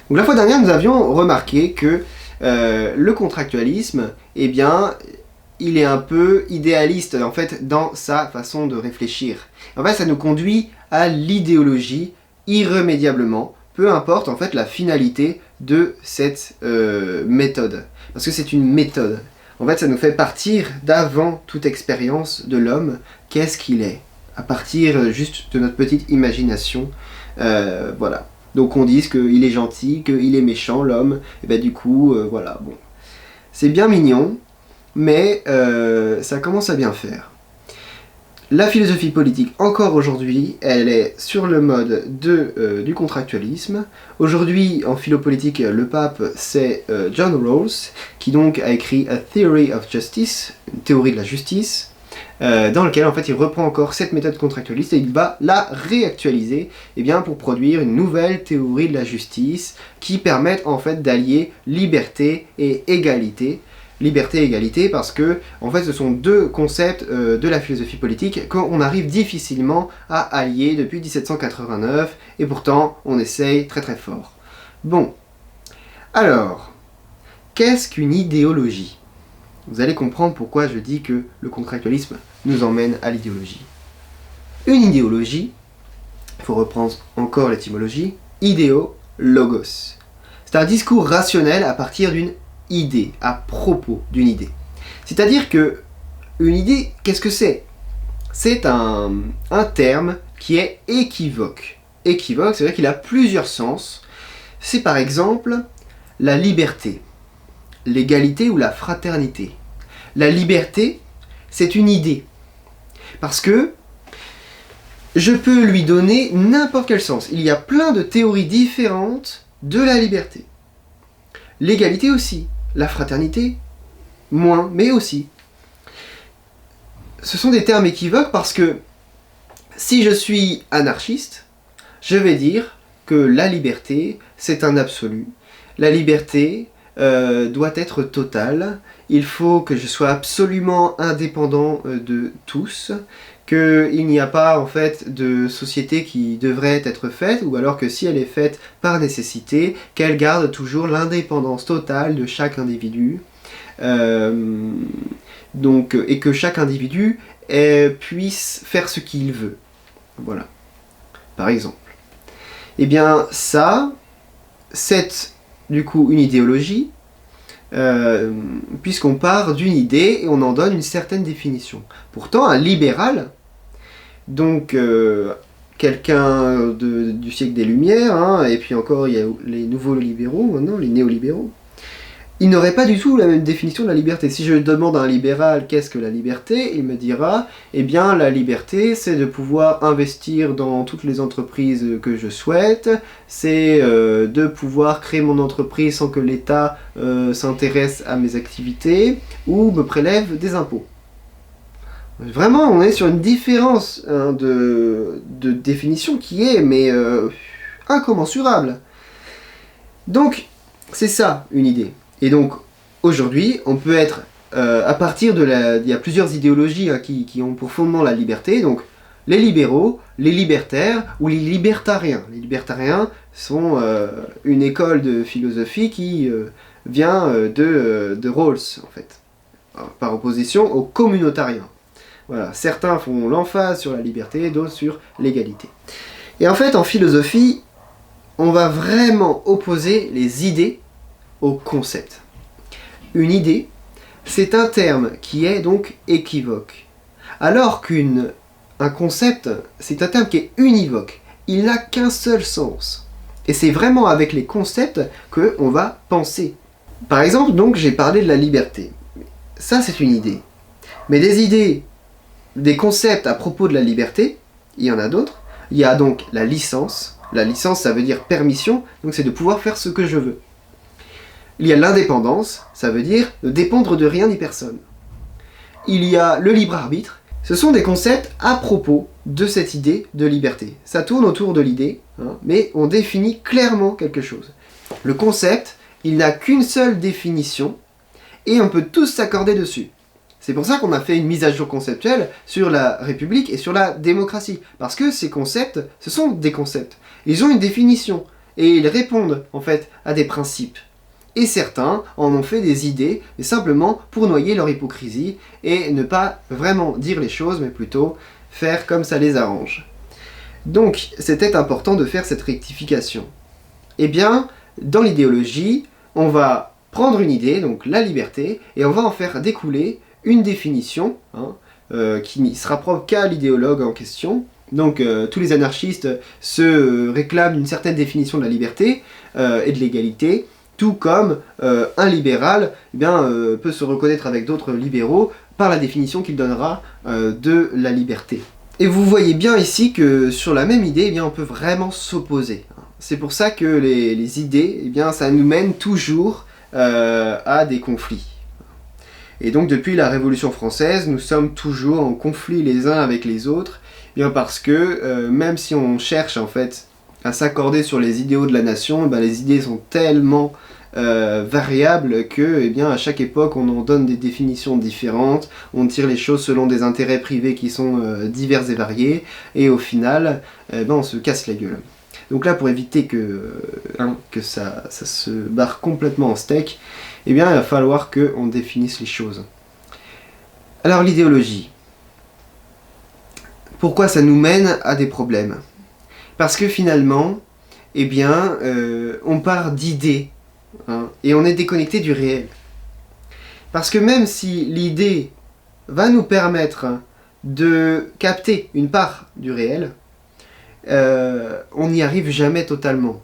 Donc la fois dernière, nous avions remarqué que le contractualisme, eh bien, il est un peu idéaliste en fait dans sa façon de réfléchir. En fait, ça nous conduit à l'idéologie irrémédiablement, peu importe en fait la finalité de cette méthode. Parce que c'est une méthode. En fait, ça nous fait partir d'avant toute expérience de l'homme, qu'est-ce qu'il est, à partir juste de notre petite imagination. Voilà. Donc on dit qu'il est gentil, qu'il est méchant, l'homme, et ben du coup, voilà, bon. C'est bien mignon, mais ça commence à bien faire. La philosophie politique, encore aujourd'hui, elle est sur le mode du contractualisme. Aujourd'hui, en philopolitique, le pape, c'est John Rawls, qui donc a écrit A Theory of Justice, une théorie de la justice, dans lequel en fait il reprend encore cette méthode contractualiste et il va la réactualiser pour produire une nouvelle théorie de la justice qui permette en fait d'allier liberté et égalité. Liberté et égalité parce que en fait ce sont deux concepts de la philosophie politique qu'on arrive difficilement à allier depuis 1789 et pourtant on essaye très très fort. Bon, alors, qu'est-ce qu'une idéologie ? Vous allez comprendre pourquoi je dis que le contractualisme nous emmène à l'idéologie. Une idéologie, il faut reprendre encore l'étymologie, idéo, logos. C'est un discours rationnel à partir d'une idée, à propos d'une idée. C'est-à-dire que une idée, qu'est-ce que c'est ? C'est un terme qui est équivoque. Équivoque, c'est-à-dire qu'il a plusieurs sens. C'est par exemple la liberté, l'égalité ou la fraternité. La liberté, c'est une idée. Parce que je peux lui donner n'importe quel sens. Il y a plein de théories différentes de la liberté. L'égalité aussi. La fraternité, moins, mais aussi. Ce sont des termes équivoques parce que si je suis anarchiste, je vais dire que la liberté, c'est un absolu. La liberté doit être totale. Il faut que je sois absolument indépendant de tous, qu'il n'y a pas en fait de société qui devrait être faite, ou alors que si elle est faite par nécessité, qu'elle garde toujours l'indépendance totale de chaque individu, et que chaque individu puisse faire ce qu'il veut. Voilà, par exemple. Eh bien ça, c'est du coup une idéologie, puisqu'on part d'une idée et on en donne une certaine définition. Pourtant, un libéral, donc quelqu'un du siècle des Lumières, et puis encore il y a les nouveaux libéraux maintenant, les néolibéraux, il n'aurait pas du tout la même définition de la liberté. Si je demande à un libéral qu'est-ce que la liberté, il me dira, eh bien la liberté c'est de pouvoir investir dans toutes les entreprises que je souhaite, c'est de pouvoir créer mon entreprise sans que l'État s'intéresse à mes activités ou me prélève des impôts. Vraiment, on est sur une différence de définition qui est incommensurable. Donc, c'est ça une idée. Et donc, aujourd'hui, on peut être, à partir il y a plusieurs idéologies qui ont pour fondement la liberté, donc les libéraux, les libertaires ou les libertariens. Les libertariens sont une école de philosophie qui vient de Rawls, en fait, par opposition aux communautariens. Voilà, certains font l'emphase sur la liberté, d'autres sur l'égalité. Et en fait, en philosophie, on va vraiment opposer les idées au concept. Une idée, c'est un terme qui est donc équivoque. Alors qu'un concept, c'est un terme qui est univoque. Il n'a qu'un seul sens. Et c'est vraiment avec les concepts qu'on va penser. Par exemple, donc, j'ai parlé de la liberté. Ça, c'est une idée. Mais des idées, des concepts à propos de la liberté, il y en a d'autres. Il y a donc la licence. La licence, ça veut dire permission, donc c'est de pouvoir faire ce que je veux. Il y a l'indépendance, ça veut dire ne dépendre de rien ni personne. Il y a le libre arbitre. Ce sont des concepts à propos de cette idée de liberté. Ça tourne autour de l'idée, mais on définit clairement quelque chose. Le concept, il n'a qu'une seule définition, et on peut tous s'accorder dessus. C'est pour ça qu'on a fait une mise à jour conceptuelle sur la République et sur la démocratie. Parce que ces concepts, ce sont des concepts. Ils ont une définition. et ils répondent en fait à des principes. Et certains en ont fait des idées, mais simplement pour noyer leur hypocrisie et ne pas vraiment dire les choses, mais plutôt faire comme ça les arrange. Donc, c'était important de faire cette rectification. Eh bien, dans l'idéologie, on va prendre une idée, donc la liberté, et on va en faire découler une définition, qui ne sera propre qu'à l'idéologue en question. Donc tous les anarchistes se réclament d'une certaine définition de la liberté et de l'égalité, tout comme un libéral peut se reconnaître avec d'autres libéraux par la définition qu'il donnera de la liberté. Et vous voyez bien ici que sur la même idée, on peut vraiment s'opposer. C'est pour ça que les idées, ça nous mène toujours à des conflits. Et donc depuis la Révolution française, nous sommes toujours en conflit les uns avec les autres, parce que même si on cherche en fait à s'accorder sur les idéaux de la nation, les idées sont tellement variables que à chaque époque on en donne des définitions différentes, on tire les choses selon des intérêts privés qui sont divers et variés, et au final on se casse la gueule. Donc là, pour éviter que ça se barre complètement en steak, il va falloir qu'on définisse les choses. Alors l'idéologie. Pourquoi ça nous mène à des problèmes? Parce que finalement, on part d'idées, et on est déconnecté du réel. Parce que même si l'idée va nous permettre de capter une part du réel, on n'y arrive jamais totalement.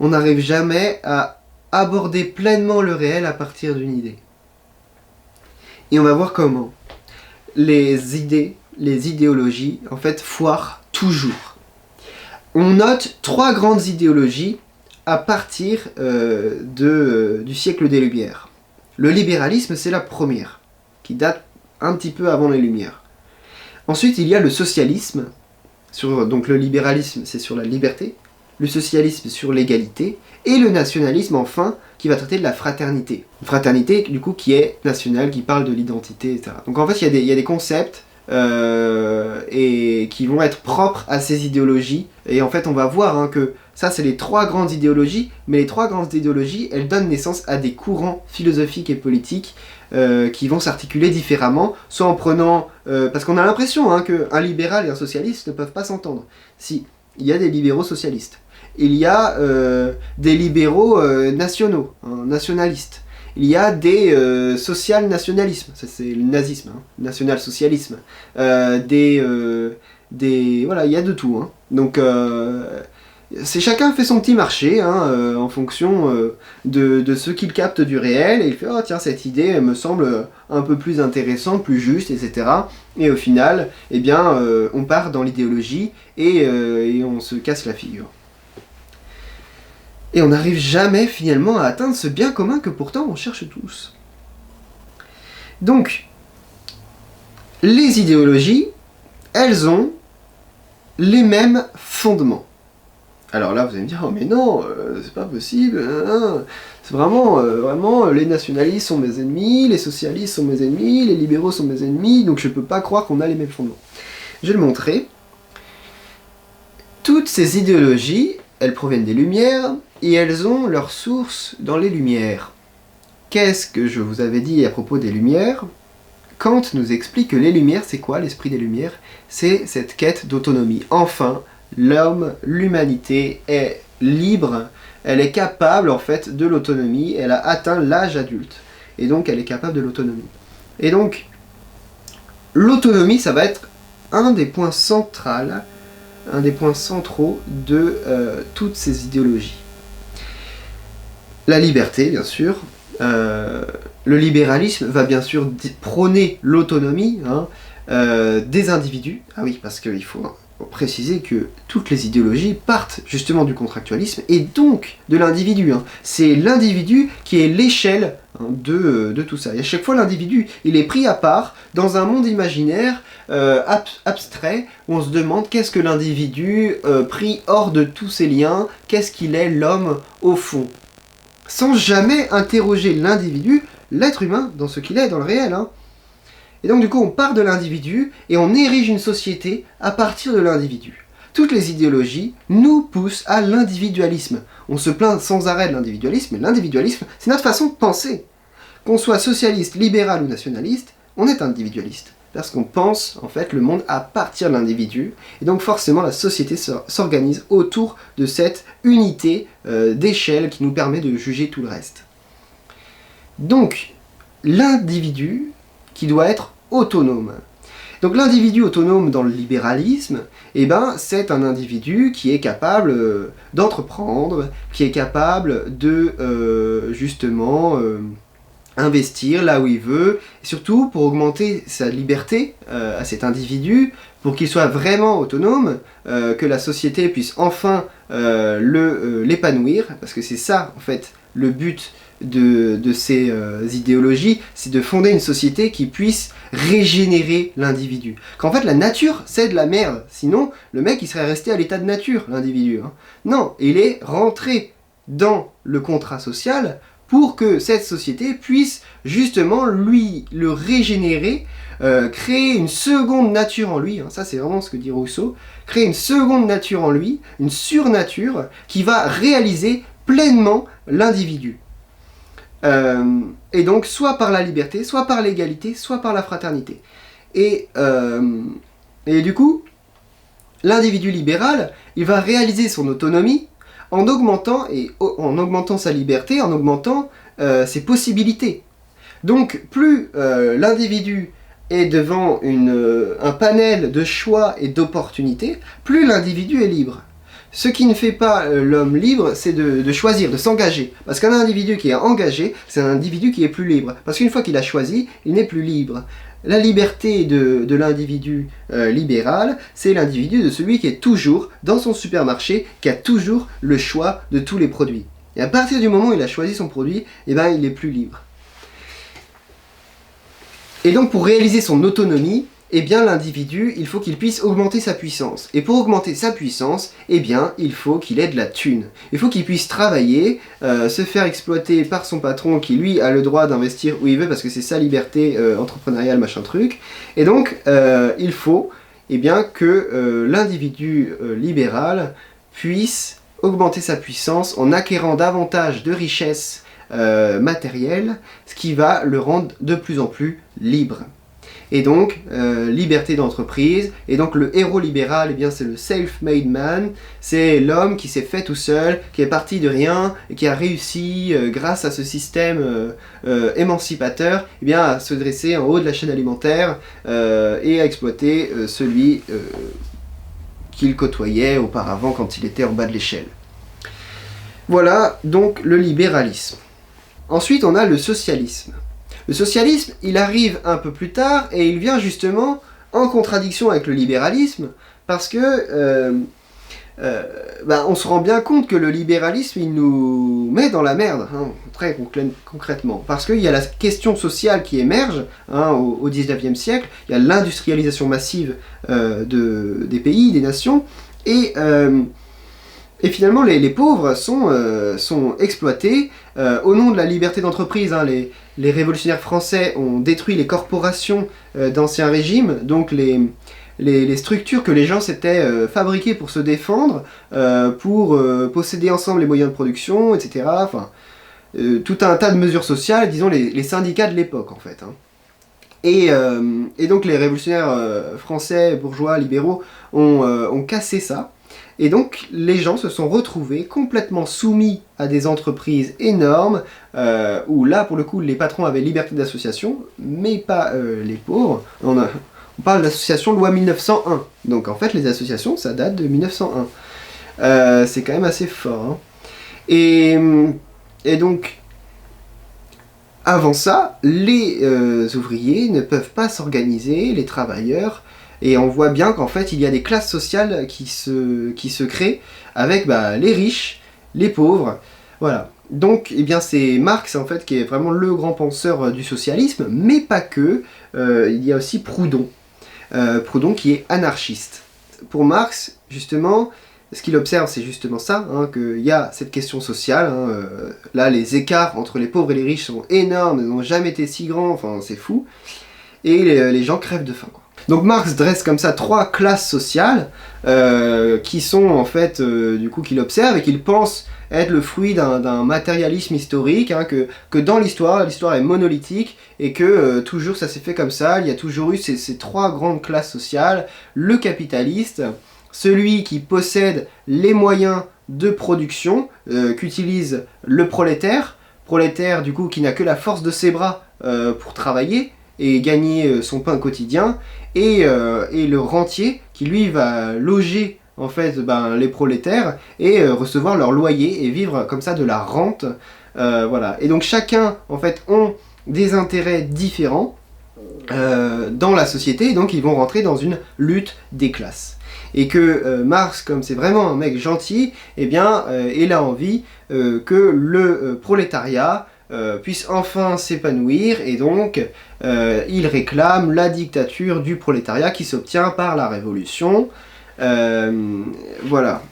On n'arrive jamais à aborder pleinement le réel à partir d'une idée. Et on va voir comment les idées, les idéologies, en fait, foirent toujours. On note 3 grandes idéologies à partir du siècle des Lumières. Le libéralisme, c'est la première, qui date un petit peu avant les Lumières. Ensuite, il y a le socialisme. Donc le libéralisme, c'est sur la liberté, le socialisme sur l'égalité, et le nationalisme, enfin, qui va traiter de la fraternité. Une fraternité, du coup, qui est nationale, qui parle de l'identité, etc. Donc en fait, il y a des concepts et qui vont être propres à ces idéologies, et en fait, on va voir que ça, c'est les 3 grandes idéologies, mais les 3 grandes idéologies, elles donnent naissance à des courants philosophiques et politiques qui vont s'articuler différemment, soit en prenant... parce qu'on a l'impression qu'un libéral et un socialiste ne peuvent pas s'entendre. Si, il y a des libéraux socialistes. Il y a des libéraux nationaux, nationalistes. Il y a des social-nationalismes, ça c'est le nazisme, national-socialisme. Voilà, il y a de tout. Donc... chacun fait son petit marché en fonction de ce qu'il capte du réel, et il fait « Oh tiens, cette idée elle me semble un peu plus intéressante, plus juste, etc. » Et au final, on part dans l'idéologie et on se casse la figure. Et on n'arrive jamais finalement à atteindre ce bien commun que pourtant on cherche tous. Donc, les idéologies, elles ont les mêmes fondements. Alors là, vous allez me dire, oh mais non, c'est pas possible, c'est vraiment, les nationalistes sont mes ennemis, les socialistes sont mes ennemis, les libéraux sont mes ennemis, donc je peux pas croire qu'on a les mêmes fondements. Je vais le montrer. Toutes ces idéologies, elles proviennent des Lumières, et elles ont leur source dans les Lumières. Qu'est-ce que je vous avais dit à propos des Lumières? Kant nous explique que les Lumières, c'est quoi l'esprit des Lumières? C'est cette quête d'autonomie. Enfin, l'homme, l'humanité est libre, elle est capable en fait de l'autonomie, elle a atteint l'âge adulte, et donc elle est capable de l'autonomie. Et donc, l'autonomie, ça va être un des points centraux de toutes ces idéologies. La liberté, bien sûr. Le libéralisme va bien sûr prôner l'autonomie des individus. Ah oui, parce qu'il faut préciser que toutes les idéologies partent justement du contractualisme et donc de l'individu. C'est l'individu qui est l'échelle de tout ça. Et à chaque fois, l'individu, il est pris à part dans un monde imaginaire abstrait où on se demande qu'est-ce que l'individu pris hors de tous ces liens, qu'est-ce qu'il est l'homme au fond. Sans jamais interroger l'individu, l'être humain, dans ce qu'il est, dans le réel. Et donc du coup, on part de l'individu et on érige une société à partir de l'individu. toutes les idéologies nous poussent à l'individualisme. On se plaint sans arrêt de l'individualisme, mais l'individualisme, c'est notre façon de penser. Qu'on soit socialiste, libéral ou nationaliste, on est individualiste. Parce qu'on pense, en fait, le monde à partir de l'individu. Et donc forcément, la société s'organise autour de cette unité d'échelle qui nous permet de juger tout le reste. Donc, l'individu qui doit être autonome. Donc l'individu autonome dans le libéralisme, eh ben, c'est un individu qui est capable d'entreprendre, qui est capable de justement investir là où il veut, et surtout pour augmenter sa liberté à cet individu, pour qu'il soit vraiment autonome, que la société puisse enfin l'épanouir, parce que c'est ça en fait le but de ces idéologies, c'est de fonder une société qui puisse régénérer l'individu. Qu'en fait la nature c'est de la merde, sinon le mec il serait resté à l'état de nature, l'individu. Hein. Non, il est rentré dans le contrat social pour que cette société puisse justement lui le régénérer, créer une seconde nature en lui, hein, ça c'est vraiment ce que dit Rousseau, créer une seconde nature en lui, une surnature qui va réaliser pleinement l'individu. Et donc soit par la liberté, soit par l'égalité, soit par la fraternité. Et du coup, l'individu libéral, il va réaliser son autonomie en augmentant sa liberté, en augmentant ses possibilités. Donc plus l'individu est devant un panel de choix et d'opportunités, plus l'individu est libre. Ce qui ne fait pas l'homme libre, c'est de choisir, de s'engager. Parce qu'un individu qui est engagé, c'est un individu qui est plus libre. Parce qu'une fois qu'il a choisi, il n'est plus libre. La liberté de l'individu libéral, c'est l'individu de celui qui est toujours dans son supermarché, qui a toujours le choix de tous les produits. Et à partir du moment où il a choisi son produit, eh ben, il est plus libre. Et donc pour réaliser son autonomie, eh bien l'individu, il faut qu'il puisse augmenter sa puissance. Et pour augmenter sa puissance, eh bien il faut qu'il ait de la thune. Il faut qu'il puisse travailler, se faire exploiter par son patron qui lui a le droit d'investir où il veut parce que c'est sa liberté entrepreneuriale, machin truc. Et donc il faut eh bien, que l'individu libéral puisse augmenter sa puissance en acquérant davantage de richesses matérielles, ce qui va le rendre de plus en plus libre. Et donc, liberté d'entreprise, et donc le héros libéral, eh bien c'est le self-made man, c'est l'homme qui s'est fait tout seul, qui est parti de rien, et qui a réussi, grâce à ce système émancipateur, eh bien, à se dresser en haut de la chaîne alimentaire, et à exploiter celui qu'il côtoyait auparavant quand il était en bas de l'échelle. Voilà donc le libéralisme. Ensuite, on a le socialisme. Le socialisme, il arrive un peu plus tard et il vient justement en contradiction avec le libéralisme parce que on se rend bien compte que le libéralisme, il nous met dans la merde, hein, très concrètement. Parce qu'il y a la question sociale qui émerge hein, au 19e siècle, il y a l'industrialisation massive des pays, des nations, et finalement, les pauvres sont exploités au nom de la liberté d'entreprise. Hein, les révolutionnaires français ont détruit les corporations d'ancien régime, donc les structures que les gens s'étaient fabriquées pour se défendre, pour posséder ensemble les moyens de production, etc. Enfin, tout un tas de mesures sociales, disons les syndicats de l'époque en fait. Hein. Et donc les révolutionnaires français, bourgeois, libéraux, ont cassé ça. Et donc les gens se sont retrouvés complètement soumis à des entreprises énormes, où là pour le coup les patrons avaient liberté d'association, mais pas les pauvres. On parle d'association loi 1901, donc en fait les associations ça date de 1901. C'est quand même assez fort. Hein. Et donc avant ça, les ouvriers ne peuvent pas s'organiser, les travailleurs. Et on voit bien qu'en fait, il y a des classes sociales qui se créent avec les riches, les pauvres, voilà. Donc, eh bien, c'est Marx, en fait, qui est vraiment le grand penseur du socialisme, mais pas que. Il y a aussi Proudhon. Proudhon qui est anarchiste. Pour Marx, justement, ce qu'il observe, c'est justement ça, hein, qu'il y a cette question sociale. Hein, là, les écarts entre les pauvres et les riches sont énormes, ils n'ont jamais été si grands, enfin, c'est fou. Et les gens crèvent de faim, quoi. Donc Marx dresse comme ça 3 classes sociales qui sont en fait, du coup, qu'il observe et qu'il pense être le fruit d'un matérialisme historique, hein, que dans l'histoire est monolithique et que toujours ça s'est fait comme ça, il y a toujours eu ces 3 grandes classes sociales, le capitaliste, celui qui possède les moyens de production qu'utilise le prolétaire du coup qui n'a que la force de ses bras pour travailler et gagner son pain quotidien, et le rentier qui lui va loger en fait les prolétaires et recevoir leur loyer et vivre comme ça de la rente, voilà. Et donc chacun en fait ont des intérêts différents dans la société, et donc ils vont rentrer dans une lutte des classes. Et que Marx, comme c'est vraiment un mec gentil, eh bien, il a envie que le prolétariat puisse enfin s'épanouir, et donc il réclame la dictature du prolétariat qui s'obtient par la révolution, voilà,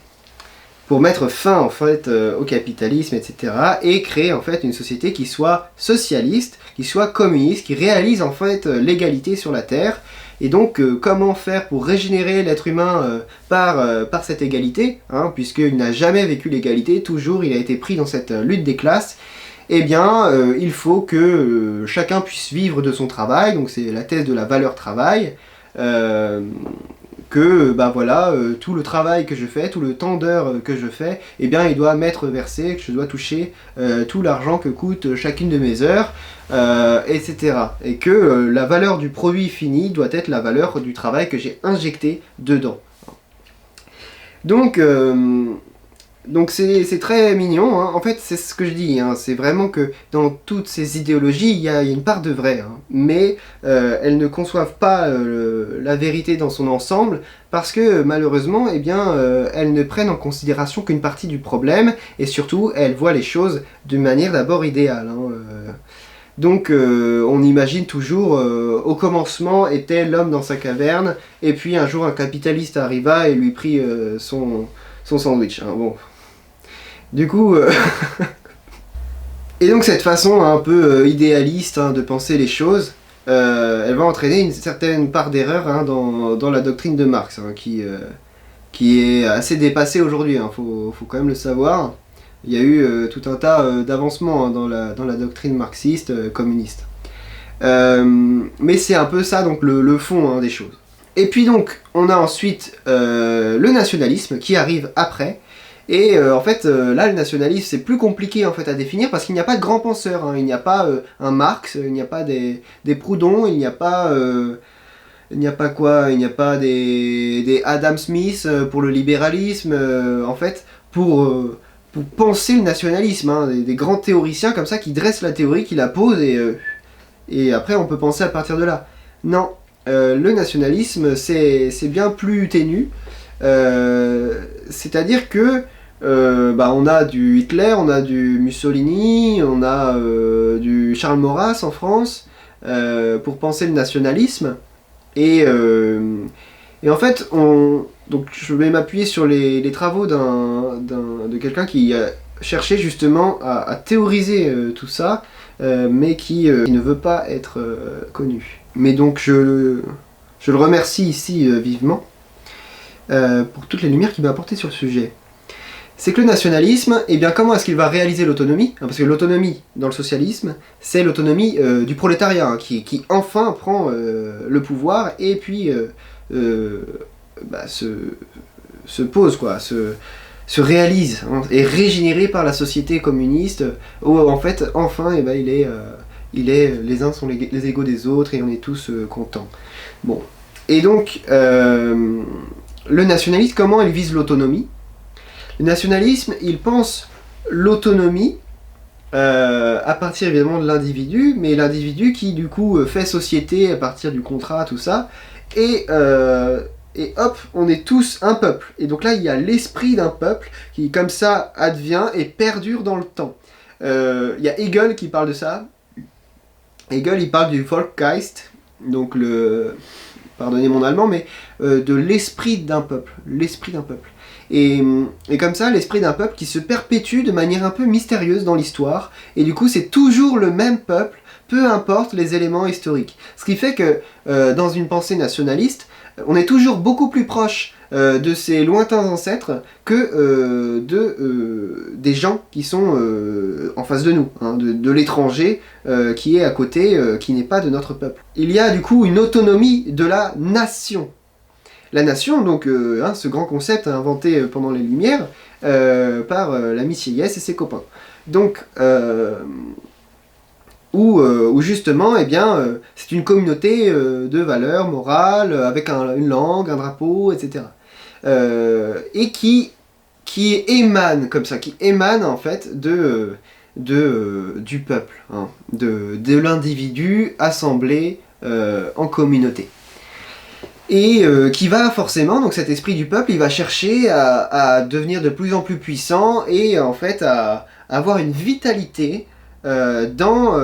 pour mettre fin en fait au capitalisme, etc., et créer en fait une société qui soit socialiste, qui soit communiste, qui réalise en fait l'égalité sur la Terre. Et donc comment faire pour régénérer l'être humain par cette égalité, hein, puisqu'il n'a jamais vécu l'égalité, toujours il a été pris dans cette lutte des classes. Eh bien, il faut que chacun puisse vivre de son travail, donc c'est la thèse de la valeur travail, que voilà, tout le travail que je fais, tout le temps d'heures que je fais, eh bien il doit m'être versé, que je dois toucher tout l'argent que coûte chacune de mes heures, etc. Et que la valeur du produit fini doit être la valeur du travail que j'ai injecté dedans. Donc c'est très mignon, hein. En fait c'est ce que je dis, hein. C'est vraiment que dans toutes ces idéologies il y a une part de vrai, hein. Mais elles ne conçoivent pas la vérité dans son ensemble, parce que malheureusement eh bien, elles ne prennent en considération qu'une partie du problème, et surtout elles voient les choses d'une manière d'abord idéale, hein. Donc on imagine toujours, au commencement était l'homme dans sa caverne, et puis un jour un capitaliste arriva et lui prit son sandwich, hein. Bon. Du coup, et donc cette façon un peu idéaliste, hein, de penser les choses, elle va entraîner une certaine part d'erreur, hein, dans la doctrine de Marx, hein, qui est assez dépassée aujourd'hui, hein, faut quand même le savoir. Il y a eu tout un tas d'avancements, hein, dans la doctrine marxiste, communiste. Mais c'est un peu ça donc le fond, hein, des choses. Et puis donc on a ensuite le nationalisme qui arrive après. Et en fait, là, le nationalisme, c'est plus compliqué en fait à définir, parce qu'il n'y a pas de grands penseurs, hein. Il n'y a pas un Marx, il n'y a pas des Proudhon, il n'y a pas quoi, il n'y a pas des Adam Smith pour le libéralisme, en fait, pour penser le nationalisme, hein, des grands théoriciens comme ça qui dressent la théorie, qui la posent, et après on peut penser à partir de là. Non, le nationalisme, c'est bien plus ténu, c'est-à-dire que on a du Hitler, on a du Mussolini, on a du Charles Maurras en France, pour penser le nationalisme, et en fait donc je vais m'appuyer sur les travaux de quelqu'un qui a cherché justement à théoriser tout ça, mais qui ne veut pas être connu. Mais donc je le remercie ici vivement pour toutes les lumières qu'il m'a apportées sur le sujet. C'est que le nationalisme, eh bien comment est-ce qu'il va réaliser l'autonomie, hein, parce que l'autonomie dans le socialisme, c'est l'autonomie du prolétariat, hein, qui enfin prend le pouvoir, et puis se pose, quoi, se réalise, hein, est régénéré par la société communiste, où en fait enfin les uns sont les égaux des autres, et on est tous contents. Bon. Et donc le nationalisme, comment il vise l'autonomie? Le nationalisme, il pense l'autonomie à partir évidemment de l'individu, mais l'individu qui du coup fait société à partir du contrat, tout ça, et hop, on est tous un peuple. Et donc là, il y a l'esprit d'un peuple qui, comme ça, advient et perdure dans le temps. Il y a Hegel qui parle de ça. Hegel, il parle du Volksgeist, donc pardonnez mon allemand, mais de l'esprit d'un peuple. L'esprit d'un peuple. Et comme ça, l'esprit d'un peuple qui se perpétue de manière un peu mystérieuse dans l'histoire, et du coup c'est toujours le même peuple peu importe les éléments historiques. Ce qui fait que dans une pensée nationaliste, on est toujours beaucoup plus proche de ses lointains ancêtres que des gens qui sont en face de nous, hein, de l'étranger qui est à côté, qui n'est pas de notre peuple. Il y a du coup une autonomie de la nation. La nation, donc hein, ce grand concept inventé pendant les Lumières par l'ami Sieyès et ses copains. Donc, où justement, eh bien, c'est une communauté de valeurs morales, avec une langue, un drapeau, etc. Et qui émane comme ça, qui émane en fait du peuple, hein, de l'individu assemblé en communauté. Et qui va forcément, donc cet esprit du peuple, il va chercher à devenir de plus en plus puissant et en fait à avoir une vitalité dans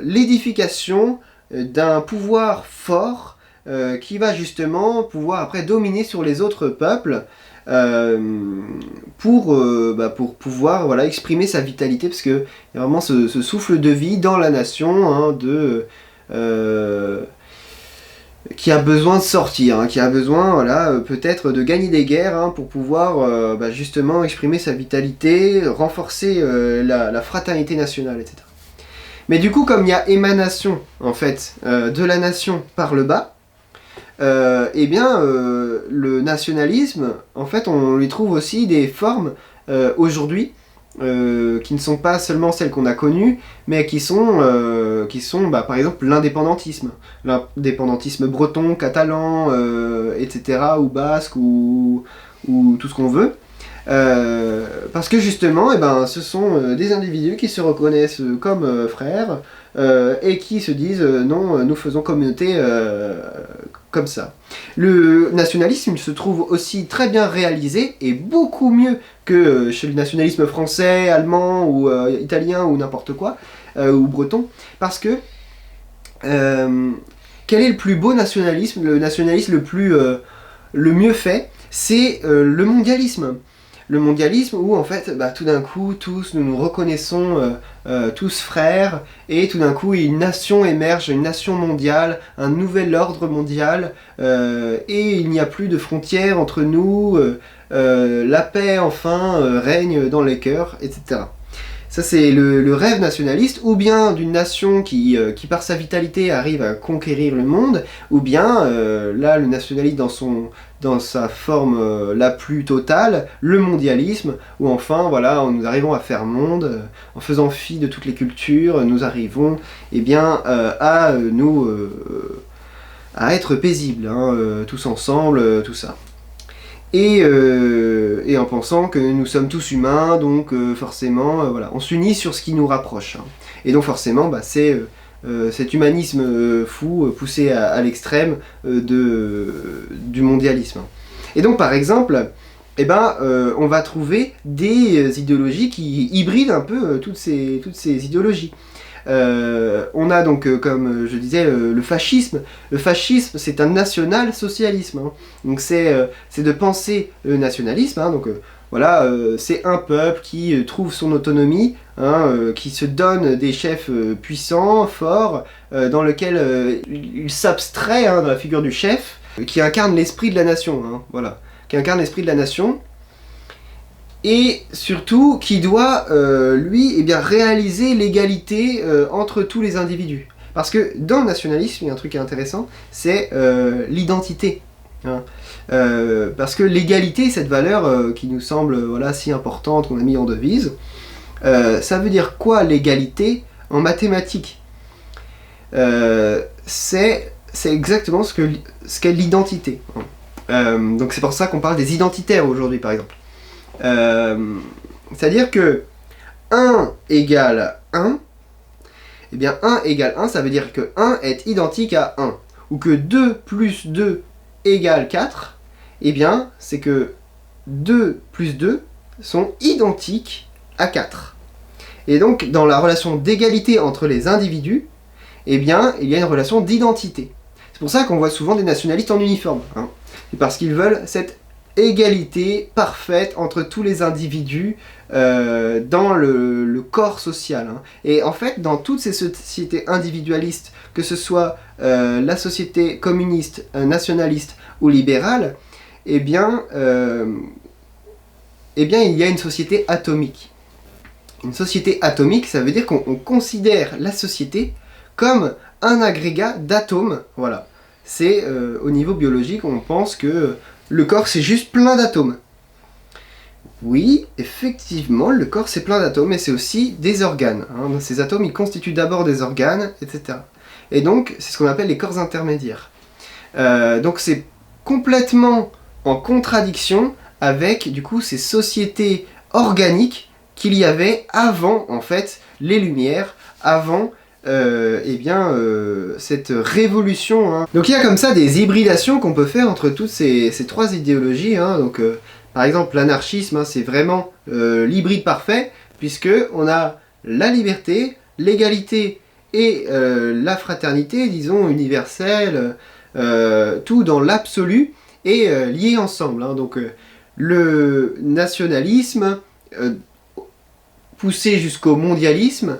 l'édification d'un pouvoir fort qui va justement pouvoir après dominer sur les autres peuples pour pouvoir voilà, exprimer sa vitalité, parce qu'il y a vraiment ce souffle de vie dans la nation, hein, qui a besoin de sortir, hein, qui a besoin voilà, peut-être de gagner des guerres hein, pour pouvoir justement exprimer sa vitalité, renforcer la fraternité nationale, etc. Mais du coup, comme il y a émanation en fait de la nation par le bas, eh bien le nationalisme, en fait, on lui trouve aussi des formes aujourd'hui qui ne sont pas seulement celles qu'on a connues, mais qui sont par exemple l'indépendantisme. L'indépendantisme breton, catalan, etc., ou basque, ou tout ce qu'on veut. Parce que justement, eh ben, ce sont des individus qui se reconnaissent comme frères et qui se disent non, nous faisons communauté comme ça. Le nationalisme se trouve aussi très bien réalisé et beaucoup mieux que chez le nationalisme français, allemand ou italien ou n'importe quoi, ou breton, parce que quel est le plus beau nationalisme, le nationalisme le mieux fait, c'est le mondialisme. Le mondialisme où en fait tout d'un coup tous nous nous reconnaissons tous frères et tout d'un coup une nation émerge, une nation mondiale, un nouvel ordre mondial et il n'y a plus de frontières entre nous, la paix enfin règne dans les cœurs, etc. Ça c'est le rêve nationaliste, ou bien d'une nation qui par sa vitalité arrive à conquérir le monde, ou bien là le nationalisme dans sa forme la plus totale, le mondialisme, où enfin voilà, nous arrivons à faire monde, en faisant fi de toutes les cultures, nous arrivons eh bien, à être paisibles, hein, tous ensemble, tout ça. Et en pensant que nous sommes tous humains, donc forcément, voilà, on s'unit sur ce qui nous rapproche. Hein. Et donc forcément, c'est cet humanisme fou poussé à l'extrême du mondialisme. Et donc par exemple, on va trouver des idéologies qui hybrident un peu toutes ces idéologies. On a donc, comme je disais, le fascisme. Le fascisme, c'est un national-socialisme. Hein. Donc c'est de penser le nationalisme. Hein. Donc voilà, c'est un peuple qui trouve son autonomie, hein, qui se donne des chefs puissants, forts, dans lequel il s'abstrait hein, de la figure du chef, qui incarne l'esprit de la nation. Hein. Voilà, qui incarne l'esprit de la nation. Et surtout qui doit, lui, eh bien, réaliser l'égalité entre tous les individus. Parce que dans le nationalisme, il y a un truc intéressant, c'est l'identité. Hein. Parce que l'égalité, cette valeur qui nous semble voilà, si importante, qu'on a mis en devise, ça veut dire quoi l'égalité en mathématiques? C'est exactement ce qu'est l'identité. Donc c'est pour ça qu'on parle des identitaires aujourd'hui, par exemple. C'est-à-dire que 1 égale 1, eh bien 1 égale 1, ça veut dire que 1 est identique à 1. Ou que 2 plus 2 égale 4, eh bien c'est que 2 plus 2 sont identiques à 4. Et donc dans la relation d'égalité entre les individus, eh bien il y a une relation d'identité. C'est pour ça qu'on voit souvent des nationalistes en uniforme. Hein. C'est parce qu'ils veulent cette égalité parfaite entre tous les individus dans le corps social. Hein. Et en fait, dans toutes ces sociétés individualistes, que ce soit la société communiste, nationaliste ou libérale, eh bien, il y a une société atomique. Une société atomique, ça veut dire qu'on considère la société comme un agrégat d'atomes. Voilà. C'est au niveau biologique, on pense que le corps c'est juste plein d'atomes. Oui, effectivement, le corps c'est plein d'atomes, mais c'est aussi des organes. Hein. Ces atomes, ils constituent d'abord des organes, etc. Et donc, c'est ce qu'on appelle les corps intermédiaires. Donc c'est complètement en contradiction avec, du coup, ces sociétés organiques qu'il y avait avant, en fait, les Lumières, avant cette révolution. Hein. Donc il y a comme ça des hybridations qu'on peut faire entre toutes ces trois idéologies. Hein. Donc, par exemple, l'anarchisme, hein, c'est vraiment l'hybride parfait, puisque on a la liberté, l'égalité et la fraternité, disons, universelle, tout dans l'absolu et lié ensemble. Hein. Donc le nationalisme poussé jusqu'au mondialisme,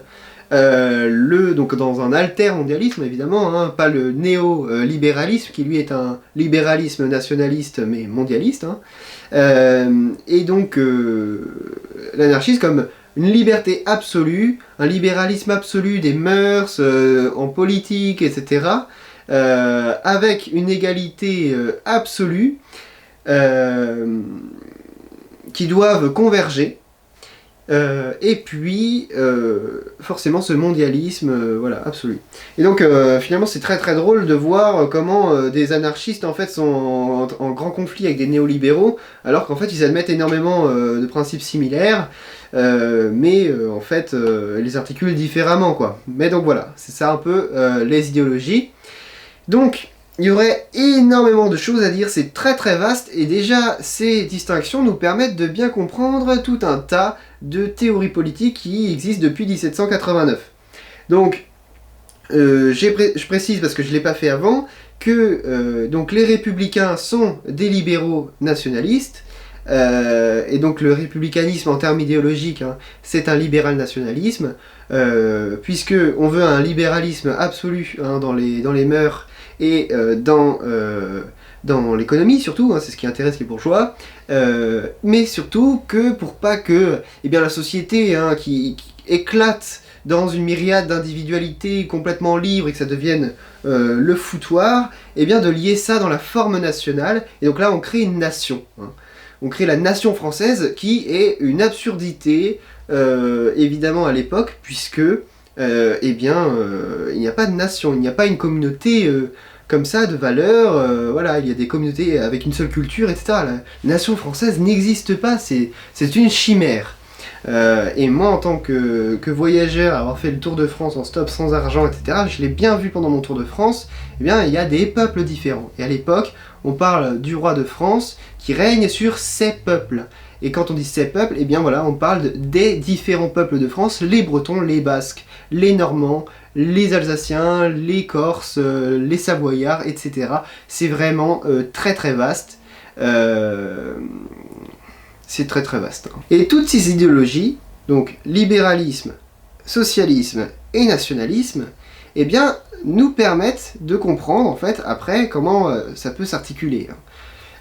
donc dans un alter-mondialisme évidemment, hein, pas le néo-libéralisme qui lui est un libéralisme nationaliste mais mondialiste, hein, et donc l'anarchisme comme une liberté absolue, un libéralisme absolu des mœurs, en politique, etc., avec une égalité absolue qui doivent converger. Et puis forcément ce mondialisme voilà, absolu. Et donc finalement c'est très très drôle de voir comment des anarchistes en fait sont en grand conflit avec des néolibéraux, alors qu'en fait ils admettent énormément de principes similaires, mais en fait ils les articulent différemment, quoi. Mais donc voilà, c'est ça un peu les idéologies. Donc il y aurait énormément de choses à dire, c'est très très vaste, et déjà ces distinctions nous permettent de bien comprendre tout un tas de théories politiques qui existent depuis 1789. Donc, je précise, parce que je ne l'ai pas fait avant, que donc les républicains sont des libéraux nationalistes, et donc le républicanisme en termes idéologiques, hein, c'est un libéral nationalisme, puisque on veut un libéralisme absolu, hein, dans les mœurs, et dans l'économie surtout, hein, c'est ce qui intéresse les bourgeois, mais surtout que pour pas que la société, hein, qui éclate dans une myriade d'individualités complètement libres et que ça devienne le foutoir, de lier ça dans la forme nationale, et donc là on crée une nation. Hein. On crée la nation française qui est une absurdité, évidemment à l'époque, puisque il n'y a pas de nation, il n'y a pas une communauté comme ça de valeurs, voilà, il y a des communautés avec une seule culture, etc. La nation française n'existe pas, c'est une chimère. Et moi, en tant que voyageur, avoir fait le Tour de France en stop sans argent, etc., je l'ai bien vu pendant mon Tour de France, il y a des peuples différents. Et à l'époque, on parle du roi de France qui règne sur ces peuples. Et quand on dit ces peuples, on parle des différents peuples de France, les Bretons, les Basques, les Normands, les Alsaciens, les Corses, les Savoyards, etc. C'est vraiment très très vaste. C'est très très vaste. Et toutes ces idéologies, donc libéralisme, socialisme et nationalisme, nous permettent de comprendre en fait après comment ça peut s'articuler.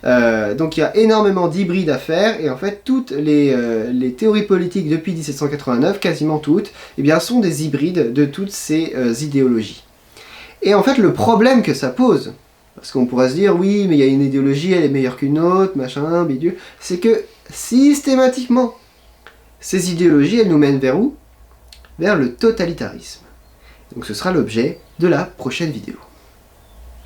Donc il y a énormément d'hybrides à faire, et en fait toutes les théories politiques depuis 1789, quasiment toutes, sont des hybrides de toutes ces idéologies. Et en fait le problème que ça pose, parce qu'on pourrait se dire oui mais il y a une idéologie, elle est meilleure qu'une autre, machin, bidule, c'est que systématiquement ces idéologies elles nous mènent vers où? Vers le totalitarisme. Donc ce sera l'objet de la prochaine vidéo.